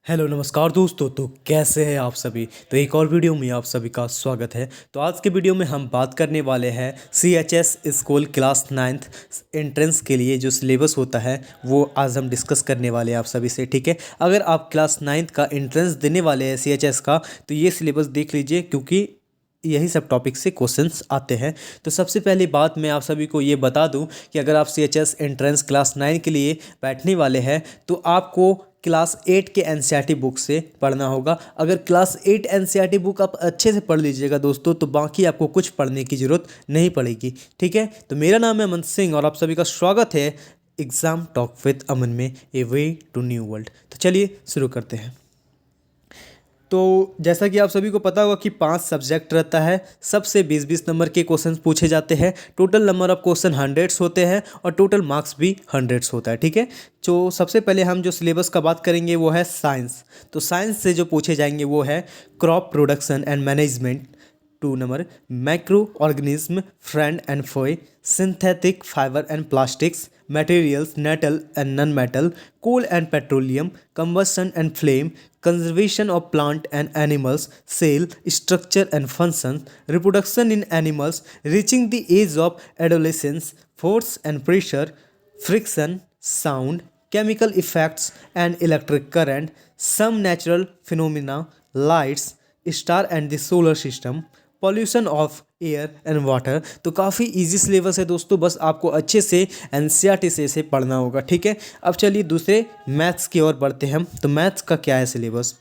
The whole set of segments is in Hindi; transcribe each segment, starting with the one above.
हेलो नमस्कार दोस्तों। तो कैसे हैं आप सभी। तो एक और वीडियो में आप सभी का स्वागत है। तो आज के वीडियो में हम बात करने वाले हैं CHS school class 9th entrance के लिए जो सिलेबस होता है वो आज हम डिस्कस करने वाले हैं आप सभी से। ठीक है, अगर आप क्लास 9th का एंट्रेंस देने वाले हैं CHS का, तो ये सिलेबस देख लीजिए क्योंकि यही सब टॉपिक से क्वेश्चंस आते हैं। तो सबसे पहली बात मैं आप सभी को ये बता दूं कि अगर आप CHS एंट्रेंस क्लास 9 के लिए बैठने वाले हैं तो आपको क्लास 8 के NCERT बुक से पढ़ना होगा। अगर क्लास 8 NCERT बुक आप अच्छे से पढ़ लीजिएगा दोस्तों, तो बाकी आपको कुछ पढ़ने की ज़रूरत नहीं पड़ेगी। ठीक है, तो मेरा नाम है अमन सिंह और आप सभी का स्वागत है एग्ज़ाम टॉक विद अमन में, ए वे टू न्यू वर्ल्ड। तो चलिए शुरू करते हैं। तो जैसा कि आप सभी को पता होगा कि 5 सब्जेक्ट रहता है, सबसे 20-20 नंबर के क्वेश्चन पूछे जाते हैं। टोटल नंबर ऑफ क्वेश्चन 100 होते हैं और टोटल मार्क्स भी 100 होता है। ठीक है, तो सबसे पहले हम जो सिलेबस का बात करेंगे वो है साइंस। तो साइंस से जो पूछे जाएंगे वो है crop production and management, 2 number micro organism, friend and foe, synthetic fibre and plastics, materials, metal and non-metal, coal and petroleum, combustion and flame, conservation of plant and animals, cell structure and functions, reproduction in animals reaching the age of adolescence, force and pressure, friction, sound, chemical effects and electric current, some natural phenomena, lights, star and the solar system, pollution of air and water. तो काफ़ी इजी सिलेबस है दोस्तों, बस आपको अच्छे से NCERT से इसे पढ़ना होगा। ठीक है, अब चलिए दूसरे मैथ्स की ओर बढ़ते हैं हम। तो मैथ्स का क्या है सिलेबस।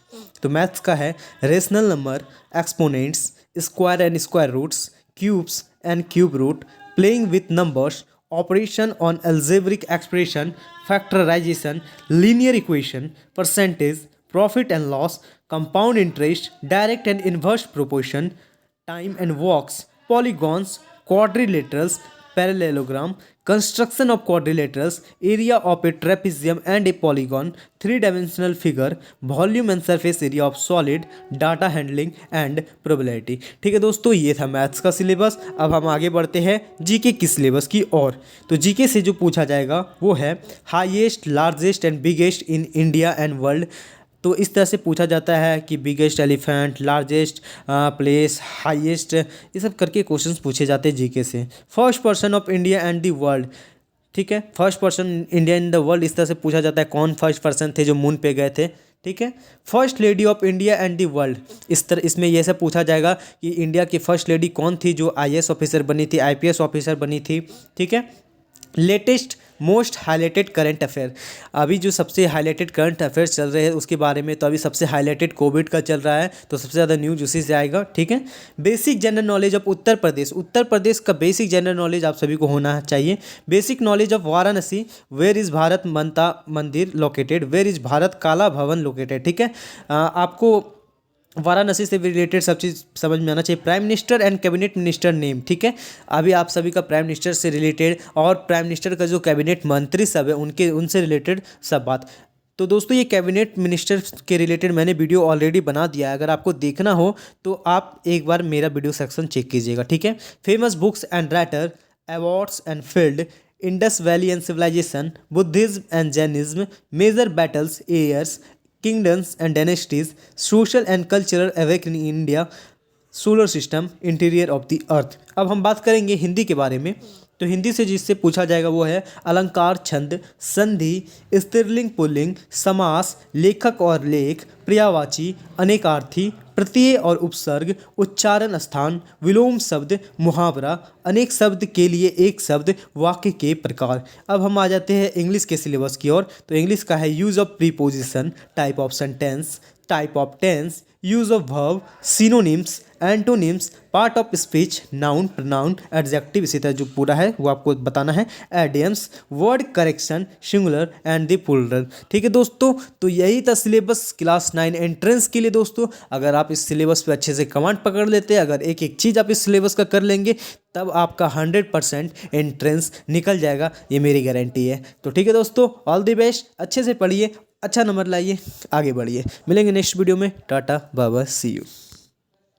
तो मैथ्स का है rational number, exponents, square and square roots, cubes and cube root, playing with numbers, operation on algebraic expression, factorisation, linear equation, percentage, profit and loss, compound interest, direct and inverse proportion, time and walks, polygons, quadrilaterals, parallelogram, construction of quadrilaterals, area of a trapezium and a polygon, three-dimensional figure, volume and surface area of solid, data handling and probability। ठीक है दोस्तों, ये था मैथ्स का सिलेबस। अब हम आगे बढ़ते हैं जीके की सिलेबस की ओर। तो जीके से जो पूछा जाएगा वो है highest, largest and biggest in India and world. तो इस तरह से पूछा जाता है कि biggest elephant, largest place, highest, ये सब करके क्वेश्चंस पूछे जाते हैं जीके से। First person of India and the world. ठीक है, first person India in the world, इस तरह से पूछा जाता है कौन फर्स्ट पर्सन थे जो मून पे गए थे। ठीक है, first lady of India and the world, इस तरह इसमें यह सब पूछा जाएगा कि इंडिया की फर्स्ट लेडी कौन थी जो IAS ऑफिसर बनी थी, IPS ऑफिसर बनी थी। ठीक है, latest most highlighted current affair, अभी जो सबसे हाईलाइटेड करंट अफेयर्स चल रहे हैं उसके बारे में। तो अभी सबसे हाईलाइटेड कोविड का चल रहा है, तो सबसे ज़्यादा न्यूज़ उसी से आएगा। ठीक है, basic general knowledge of Uttar Pradesh, Uttar Pradesh का बेसिक जनरल नॉलेज आप सभी को होना चाहिए। Basic knowledge of Varanasi, where is Bharat Mata Mandir located, where is Bharat काला भवन लोकेटेड। ठीक है, आपको वाराणसी से रिलेटेड सब चीज़ समझ में आना चाहिए। Prime minister and cabinet minister name. ठीक है, अभी आप सभी का प्राइम मिनिस्टर से रिलेटेड और प्राइम मिनिस्टर का जो कैबिनेट मंत्री सब है उनसे रिलेटेड सब बात। तो दोस्तों ये कैबिनेट मिनिस्टर के रिलेटेड मैंने वीडियो ऑलरेडी बना दिया है, अगर आपको देखना हो तो आप एक बार मेरा वीडियो सेक्शन चेक कीजिएगा। ठीक है, famous books and writer, awards and field, Indus valley and civilisation, Buddhism and Jainism, major battles, eras, kingdoms and dynasties, social and cultural awakening in India, solar system, interior of the earth. अब हम बात करेंगे हिंदी के बारे में। तो हिंदी से जिससे पूछा जाएगा वो है अलंकार, छंद, संधि, स्त्रीलिंग पुल्लिंग, समास, लेखक और लेख, पर्यायवाची, अनेकार्थी, प्रत्यय और उपसर्ग, उच्चारण स्थान, विलोम शब्द, मुहावरा, अनेक शब्द के लिए एक शब्द, वाक्य के प्रकार। अब हम आ जाते हैं इंग्लिश के सिलेबस की ओर। तो इंग्लिश का है use of preposition, type of sentence, type of tense, use of verb, synonyms, antonyms, part of speech, noun, pronoun, adjective, इसी तरह जो पूरा है वो आपको बताना है, idioms, word correction, singular and the plural. ठीक है दोस्तों, तो यही था सिलेबस क्लास 9 एंट्रेंस के लिए। दोस्तों अगर आप इस सिलेबस पे अच्छे से कमांड पकड़ लेते हैं, अगर एक एक चीज़ आप इस सिलेबस का कर लेंगे, तब आपका 100% एंट्रेंस निकल जाएगा, ये मेरी गारंटी है। तो ठीक है दोस्तों, ऑल द बेस्ट, अच्छे से पढ़िए, अच्छा नंबर लाइए, आगे बढ़िए। मिलेंगे नेक्स्ट वीडियो में। Tata bye bye, see you.